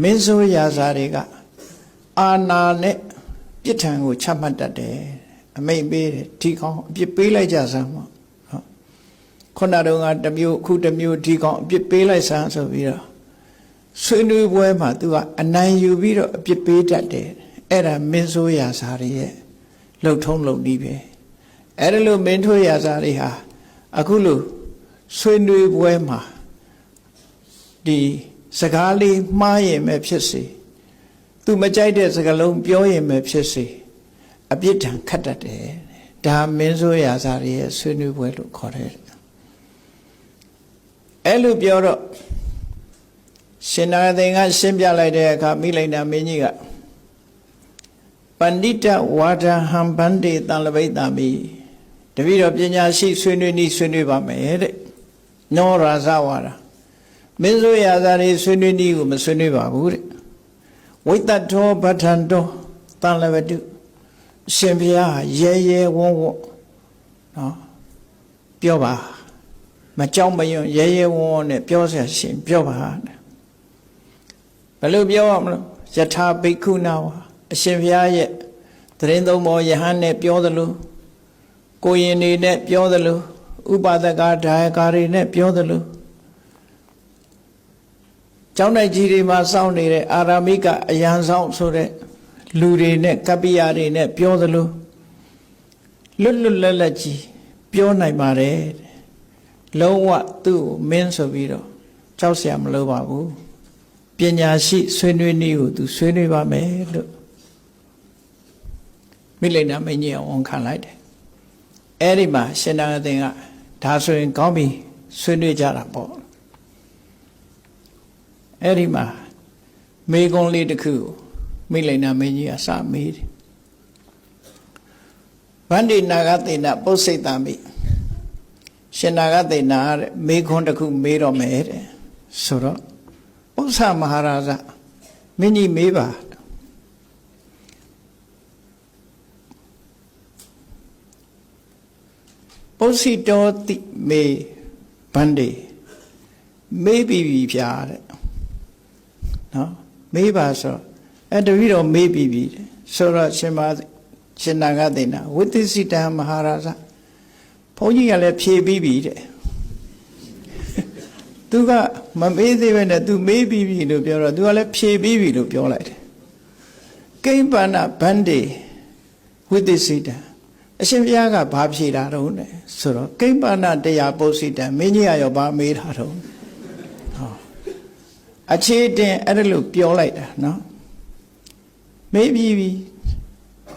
မင်းဆိုးရာဇာတွေကအာနာနဲ့ပြစ်ထန်ကိုချမှတ်တတ်တယ်အမိန့်ပေးတယ်ဒီကောင်အပြစ်ပေးလိုက်ကြစမ်းပေါ့ခုနတုန်းကတစ်မျိုးအခုတစ်မျိုးဒီကောင်အပြစ်ပေးလိုက်စမ်းဆိုပြီးတော့ဆွေးနွေးပွဲမှာသူကအနိုင်ယူပြီးတော့အပြစ်ပေးတတ်တယ်အဲ့ဒါမင်းဆိုးရာဇာတွေရဲ့လှုပ်ထုံးလုပ်နည်းပဲအဲ့ဒါလို့မင်းဆိုးရာဇာတွေဟာအခုလို့ဆွေးနွေးပွဲမှာဒီစကားလေးမှားရင်ပဲဖြစ်စေသူမကြိုက်တဲ့စကားလုံးပြောရင်ပဲဖြစ်စေအပြစ်ဒဏ်ခတ်တတ်တယ်ဒါမင်းဆိုးရာဇာတွေရဲ့ဆွေးနွေးပွဲလို့ခေါ်တယ်အဲ့လိုပြောတော့ရှင်နာသိန်ကရှင်းပြလိုက်တဲ့အခါမိလိုက်တာမင်းကြီးကပန္တိတဝါဒဟံဗန္တိတံလပိတ္တမိတပည့်တော်ပညာရှိဆွေးနွေးနည်းဆွေးနွေးပါမယ်တဲ့နောရာဇဝါဒမင်းဆိုရာဇာတွေဆွေးနွေးနည်းကိုမဆွေးနွေးပါဘူးတဲ့ဝိတ္တထောဗဋ္ဌံတောတံလဝတုရှင်ဘုရားရဲရဲဝံ့ဝံ့နော်ပြောပါမကြောက်မရွံ့ရဲရဲဝံ့ဝံ့နဲ့ပြောเสียရှင်ပြောပါဘယ်လိုပြောရမလဲယထာဘိက္ခုနာဝအရှင်ဘုရားရဲ့သရင်သုံးပေါ်ယဟန်နဲ့ပြောသလိုကိုရင်နေနဲ့ပြောသလိုဥပါဒကဒါယကာတွေနဲ့ပြောသလိုကျောင်းတိုက်ကြီးတွေမှာစောင့်နေတဲ့အာရမိကအယံဆောင်ဆိုတဲ့လူတွေနဲ့ကပ္ပိယတွေနဲ့ပြောသလိုလွတ်လွတ်လပ်လပ်ကြီးပြောနိုင်ပါတယ်လုံးဝသူ့ကိုမင်းဆိုပြီးတော့ကြောက်เสียမလိုပါဘူးပညာရှိဆွေးနွေးနည်းကိုသူဆွေးနွေးပါမယ်လို့မိလိန်နာမင်းကြီးကဝန်ခံလိုက်တယ်အဲ့ဒီမှာရှင်နာသိန်ကဒါဆိုရင်ကောင်းပြီဆွေးနွေးကြတာပေါ့အဲ့ဒီမှာမေကွန်လေးတစ်ခုမိလိန်နာမင်းကြီးကစမေးတယ်ဗန္တိနာဂသေနပုစိတ်တမိရှင်နာဂသေနာတဲ့မေကွန်တစ်ခုမေးတော့မယ်တဲ့ဆိုတော့ဥစ္စာမဟာရာဇမင်းကြီးမေးပါပုစိတောတိမေဗန္တိမေးပြီဖြာတဲ့နော်မေးပါဆိုအဲ့တပည့်တော်မေးပြီဆိုတော့ရှင်နာဂသေနာဝိသစ္စတံမဟာရာဇဘုန်းကြီးကလည်းဖြေပြီးပြီတဲ့သူကမမေးသေးပဲနဲ့သူမေးပြီးပြီလို့ပြောတော့သူကလည်းဖြေပြီးပြီလို့ပြောလိုက်တယ်ကိမ္ပဏဗန္တိဝိသစ္စတံအရှင်ဘုရားကဘာဖြေတာတုံးလဲဆိုတော့ကိမ္ပဏတရားပုစိတံမင်းကြီးရောဘာမေးတာတုံးဟောအခြေတင်အဲ့ဒါလို့ပြောလိုက်တာနော်မေးပြီးပြီ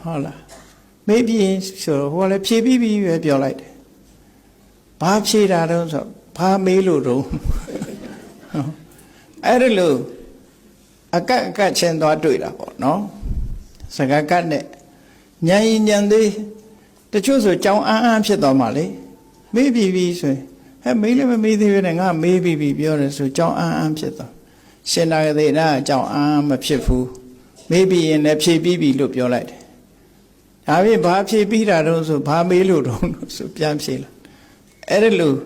ဟုတ်လားမေးပြီးဆိုတော့ဟိုကလည်းဖြေပြီးပြီပဲပြောလိုက်တယ်ဘာဖြေတာတုံးဆိုဘာမေးလို့တုံးအဲ့ဒါလို့အကတ်ချင်းသွားတွေ့တာပေါ့နော်စကားကတ်နဲ့ညံရင်ညံသေးတချို့ဆိုကြောင်အန်းဖြစ်သွားမှလေမေးပြီးဆိုရင်ဟဲ့မေးလည်းမမေးသေးဘူးနဲ့ငါမေးပြီးပြောတယ်ဆိုကြောင်အန်းဖြစ်သွားရှင်နာဂသေနာကြောင်အန်းမဖြစ်ဘူးမေးပြီးရင်လည်းဖြေပြီးပြီလို့ပြောလိုက်တယ်ဒါပြင်ဘာဖြေပြီးတာတော့ဆိုဘာမေးလို့တော့ဆိုပြန်ဖြေလာအဲ့ဒါလို့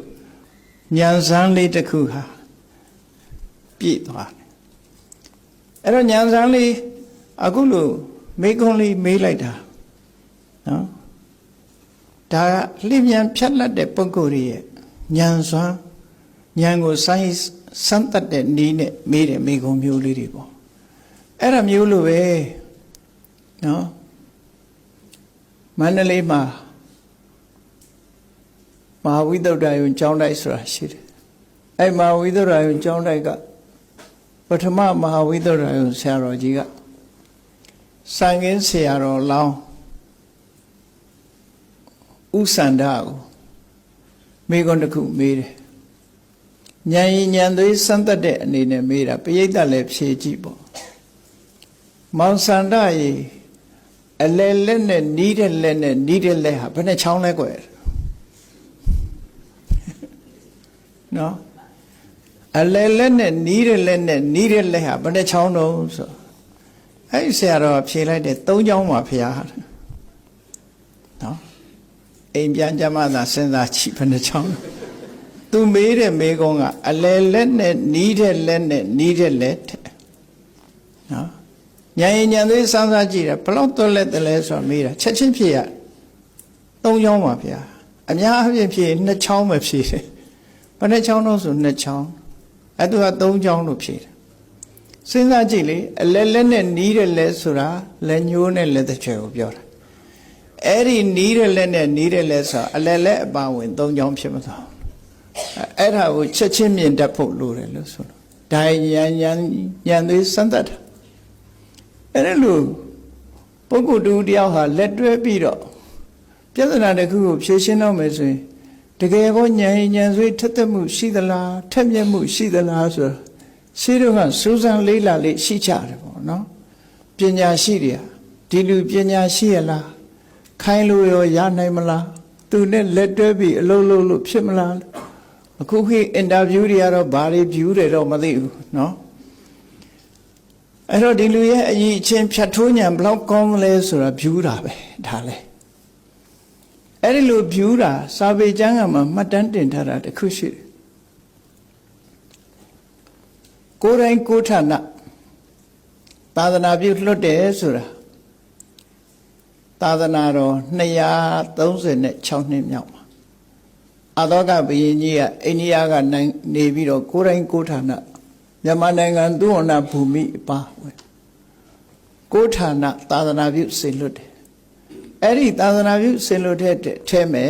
ဉာဏ်စမ်းလေးတစ်ခုဟာပြည့်သွားတယ်အဲ့တော့ဉာဏ်စမ်းလေးအခုလို့မေးခွန်းလေးမေးလိုက်တာနော်ဒါလျင်မြန်ဖြတ်လက်တဲ့ပုဂ္ဂိုလ်ရဲ့ဉာဏ်စွမ်းဉာဏ်ကိုစမ်းတတ်တဲ့နည်းနဲ့မေးတယ်မေးခွန်းမျိုးလေးတွေပေါ့အဲ့ဒါမျိုးလိုပဲနော်မန္တလေးမှာမဟာဝိသုဒ္ဓယုံကျောင်းတိုက်ဆိုတာရှိတယ်အဲ့မဟာဝိသုဒ္ဓယုံကျောင်းတိုက်ကပထမမဟာဝိသုဒ္ဓယုံဆရာတော်ကြီးကစံခင်းဆရာတော်လောင်းဥစန္ဒကိုမိကွန်းတစ်ခုမေးတယ်ဉာဏ်ရင်ဉာဏ်သွေးစမ်းတတ်တဲ့အနေနဲ့မေးတာပရိသတ်လည်းဖြေကြည့်ပေါ့မောင်စန္ဒရေအလဲလက်နဲ့နီးတဲ့လက်နဲ့နီးတဲ့လက်ဟာဘယ်နဲ့ချောင်းလဲကွယ်နော်အလဲလက်နဲ့နီးတဲ့လက်နဲ့နီးတဲ့လက်ဟာဘယ်နဲ့ချောင်းတော့ဆိုအဲ့ဆရာတော်ဖြေလိုက်တယ်၃ချောင်းပါဖရာနော်အိမ်ပြန်ကြမှသာစဉ်းစားကြည့်ဘယ်နှချောင်းသူမေးတဲ့မေးခွန်းကအလဲလက်နဲ့နီးတဲ့လက်နဲ့နီးတဲ့လက် နော်ဉာဏ်ရင်ဉာဏ်သေးစမ်းစားကြည့်တယ်ဘလောက်သွက်လက်တယ်လဲဆိုတော့မေးတာချက်ချင်းဖြေရ3ချောင်းပါဗျာအများအပြည့်ဖြေ2ချောင်းပဲဖြေတယ်ဘယ်နှချောင်းလို့ဆို2ချောင်းအဲ့သူက3ချောင်းလို့ဖြေတယ်စဉ်းစားကြည့်လေအလဲလက်နဲ့နီးတယ်လဲဆိုတာလက်ညှိုးနဲ့လက်တစ်ချွဲကိုပြောတာအဲ့ဒီနီးတယ်လက်နဲ့နီးတယ်လဲဆိုအလဲလက်အပါဝင်3ချောင်းဖြစ်မှာသာအဲ့ဒါကိုချက်ချင်းမြင်တတ်ဖို့လိုတယ်လို့ဆိုတော့ဒါဉာဏ်သေးစမ်းတတ်တာအဲ့ဒါလို့ပုဂ္ဂိုလ်တူတယောက်ဟာလက်တွဲပြီးတော့ပြဿနာတစ်ခုကိုဖြေရှင်းတော့မယ်ဆိုရင်တကယ်ကိုဉာဏ်ဆွေးထက်သက်မှုရှိသလားထက်မြက်မှုရှိသလားဆိုတော့ရှိတော့ကစူးစမ်းလေးလာလေးရှိကြတယ်ပေါ့နော်ပညာရှိတွေဒီလူပညာရှိရလားခိုင်းလို့ရောရနိုင်မလားသူနဲ့လက်တွဲပြီးအလုပ်လုပ်လို့ဖြစ်မလားအခုခေတ်အင်တာဗျူးတွေကတော့ဘာတွေဗျူးတယ်တော့မသိဘူးနော်အဲ့တော့ဒီလူရဲ့အရေးချင်းဖြတ်ထိုးညံဘလောက်ကောင်းမလဲဆိုတာဗျူးတာပဲဒါလဲအဲ့ဒီလိုဗျူးတာစာပေကျမ်းကမှမှတ်တမ်းတင်ထားတာတခုရှိတယ်ကိုယ်တိုင်ကိုယ်ဌာနသာသနာပြုလွတ်တယ်ဆိုတာသာသနာတော်236နှစ်မြောက်မှာအာသောကဘုရင်ကြီးကအိန္ဒိယကနေပြီးတော့ကိုယ်တိုင်ကိုယ်ဌာနမြန်မာနိုင်ငံသုဝဏ္ဏဘူမိအပါဝင်ကိုယ်ဌာနသာသနာပြုစေလွတ်တယ်အဲ့ဒီသာသနာပြုစေလွတ်တဲ့ထဲမှာ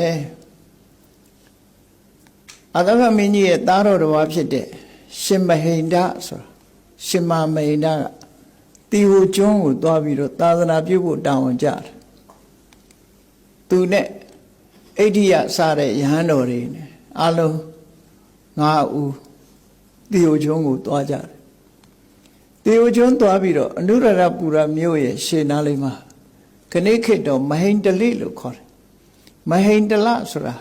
အာသောကမင်းကြီးရဲ့သားတော်တစ်ပါးဖြစ်တဲ့ရှင်မဟိန္ဒဆိုတာရှင်မဟိန္ဒကတီဟိုကျွန်းကိုသွားပြီးတော့သာသနာပြုဖို့တောင်းဝန်ကြတယ်သူနဲ့အိဋ္ဌိယစတဲ့ယဟန်တော်တွေနဲ့အလုံး9ဦးတီဟိုကျွန်းကိုသွားကြတယ်တီဟိုကျွန်းသွားပြီးတော့အနုရရပူရမြို့ရဲ့ရှေ့နားလေးမှာခဏခေတ်တော့မဟိန္ဒလိလို့ခေါ်တယ်မဟိန္ဒလဆိုတာ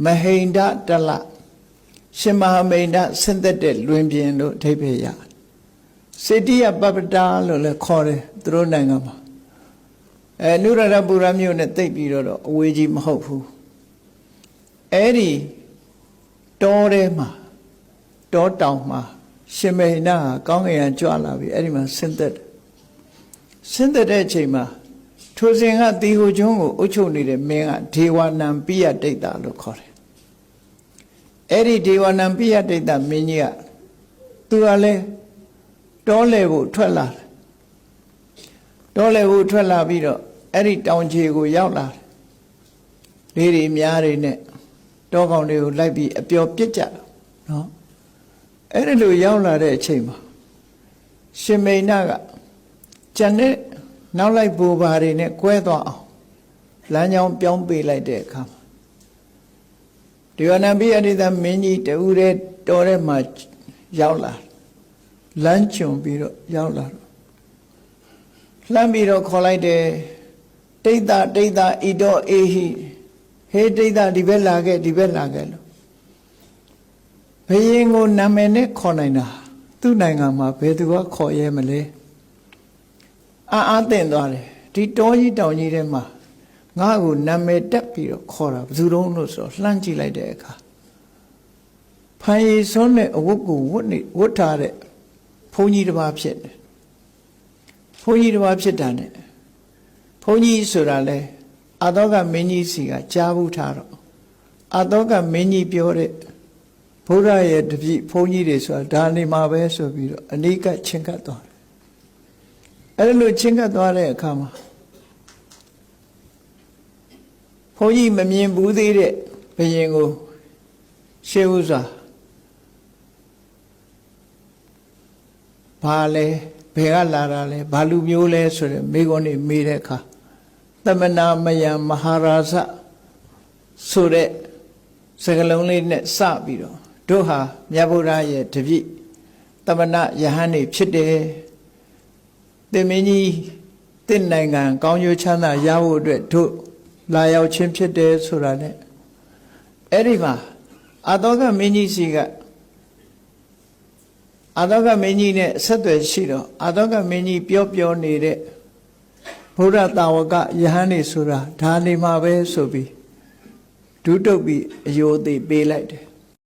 မဟိန္ဒတလရှင်မဟာမိန္ဒဆင်းသက်တဲ့လွင်ပြင်လို့အဓိပ္ပာယ်ရတယ်စေတိယပပ္ပတာလို့လည်းခေါ်တယ်သူတို့နိုင်ငံမှာနုရရပူရမြို့နဲ့တိတ်ပြီးတော့အဝေးကြီးမဟုတ်ဘူးအဲ့ဒီတောထဲမှာတောတောင်မှာရှင်မဟိန္ဒဟာကောင်းကင်ကကြွလာပြီအဲ့ဒီမှာဆင်းသက်တဲ့အချိန်မှာထိုစဉ်ကတီဟိုကျွန်းကိုအုပ်ချုပ်နေတဲ့မင်းကဒေဝနံပိယဒိဋ္ဌလို့ခေါ်တယ်အဲ့ဒီဒေဝနံပိယဒိဋ္ဌမင်းကြီးကသူကလည်းတောလေဖို့ထွက်လာတယ်တောလေဖို့ထွက်လာပြီးတော့အဲ့ဒီတောင်ခြေကိုရောက်လာတယ်လေးတွေများတွေနဲ့တောကောင်တွေကိုလိုက်ပြီးအပျော်ပြစ်ကြတာနော်အဲ့ဒီလိုရောက်လာတဲ့အချိန်မှာရှင်မိန်နာကကျန်တဲ့နောက်လိုက်ဘူပါတွေနဲ့ကွဲသွားအောင်လမ်းကြောင်းပြောင်းပေးလိုက်တဲ့အခါမှာဒေဝနံပိယဒိဋ္ဌမင်းကြီးတူတဲ့တော်ထဲမှာရောက်လာလမ်းချွန်ပြီးတော့ရောက်လာတော့လှမ်းပြီးတော့ခေါ်လိုက်တယ်ဒိဋ္ဌဣတောအေဟိဟေဒိဋ္ဌဒီဘက်လာခဲ့လို့ဘယင်ကိုနာမည်နဲ့ခေါ်နိုင်တာသူ့နိုင်ငံမှာဘယ်သူကခေါ်ရဲမလဲအားသင့်သွားတယ်ဒီတောကြီးတောင်ကြီးထဲမှာငါ့ကိုနာမည်တက်ပြီးတော့ခေါ်တာဘယ်သူတုံးလို့ဆိုတော့လှမ်းကြည့်လိုက်တဲ့အခါဖန်ရည်စွန်းတဲ့အဝတ်ကိုဝတ်ထားတဲ့ဘုန်းကြီးတစ်ပါးဖြစ်တယ်ဘုန်းကြီးတစ်ပါးဖြစ်တာနဲ့ဘုန်းကြီးဆိုတာလဲအာသောကမင်းကြီးစီကကြားဘူးထားတော့အာသောကမင်းကြီးပြောတဲ့ဘုရားရဲ့တပည့်ဘုန်းကြီးတွေဆိုတာဒါနေမှာပဲဆိုပြီးတော့အနိကချင်းကပ်သွားတယ်အဲ့လိုချင်းကပ်သွားတဲ့အခါမှာဘုန်းကြီးမမြင်ဘူးသေးတဲ့ဘုရင်ကိုရှေးဥစွာဘာလဲဘယ်ကလာတာလဲဘာလူမျိုးလဲဆိုတဲ့မိဂုံးနေမေးတဲ့အခါသမနာမယံမဟာရာဇဆိုတဲ့စကားလုံးလေးနဲ့စပြီးတော့တို့ဟာမြတ်ဗုဒ္ဓရဲ့တပည့်သမဏယဟန်နေဖြစ်တယ်သင်မင်းကြီးတင့်နိုင်ငံကောင်းကျိုးချမ်းသာရဖို့အတွက်တို့လာရောက်ခြင်းဖြစ်တယ်ဆိုတာ ਨੇ အဲ့ဒီမှာအာသောကမင်းကြီးစီကအာသောကမင်းကြီးနဲ့ဆက်သွယ်ရှိတော့အာသောကမင်းကြီးပြောနေတဲ့ဘုရားတာဝကယဟန်နေဆိုတာဒါနေမှာပဲဆိုပြီးဒုတုတ်ပြီးအယိုသေးပေးလိုက်တယ်